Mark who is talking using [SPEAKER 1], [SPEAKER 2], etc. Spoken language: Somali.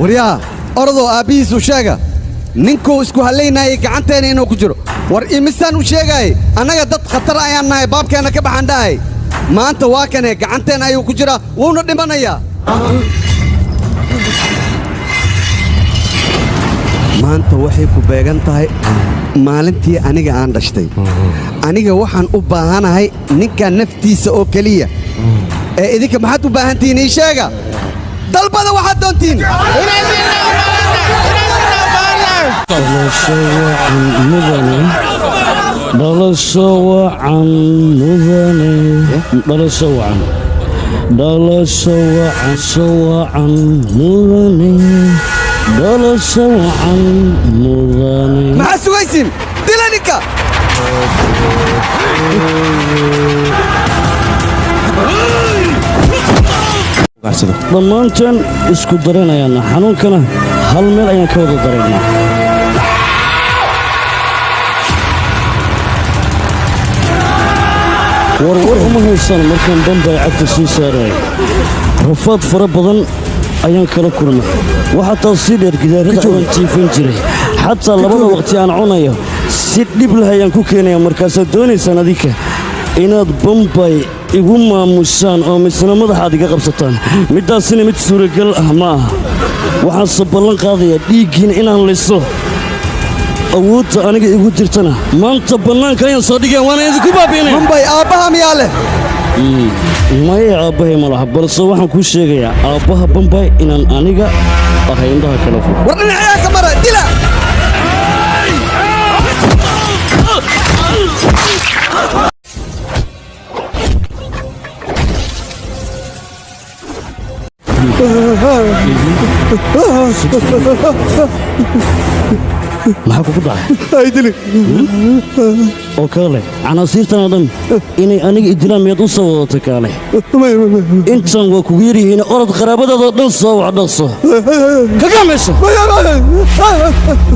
[SPEAKER 1] وريا أرضو أبيس وشاقة نينكو اسكو هلينا قعنتين إنو كجرو ور إمسان وشاقة أنا قدت خطر أيانا باب كان كبح عندها ما أنت واكنة قعنتين أيو كجرا ونردمنا يا ما أنت وحي كوبيغان تاي maalintii aniga aan dhashtay aniga waxaan u baahanahay ninka naftiisa oo kaliya ee idinka maxaad u baahantiin ii sheega dalbada waxaad doontiin مع سويسم دلانيكا
[SPEAKER 2] ضمانتن اسكو درينayana xanuunkana hal meel ayaan ka wada dareynaa war uma haysan markaan Bombay cagta soo saaray rafaad fara badan ayaan kala kulmay waxa taasii dheer gidaarada aan jiifin jiray xataa labada waqti aan cunayo si dib leh ayaan ku keenay markaas doonaysan adika inaad Bombay igu maamushaan oo misna madaxaad iga qabsataan midaasina mid suuragal ah ma aha waxaan sabalan qaadayaa dhiigin inaan liso awoodta aniga igu jirtana maanta banaanka ayaan soo dhigay waan idinku baabiinay
[SPEAKER 1] Bombay aabaha miyaa leh
[SPEAKER 2] maya aabahay ma laha balse waxaan kuu sheegayaa aabaha Bombay inaan aniga ahay indhaha kala fog
[SPEAKER 1] war dhinaca ka mara dila
[SPEAKER 2] maxaa kugu dhacay
[SPEAKER 1] ay dili
[SPEAKER 2] oo kale canaasiirtan oo dhan inay aniga idilaan miyaad u soo wadatay kaale intan waa kugu yaryihiin orod qaraabadaada dhan soo wacdhaqso kaga meesha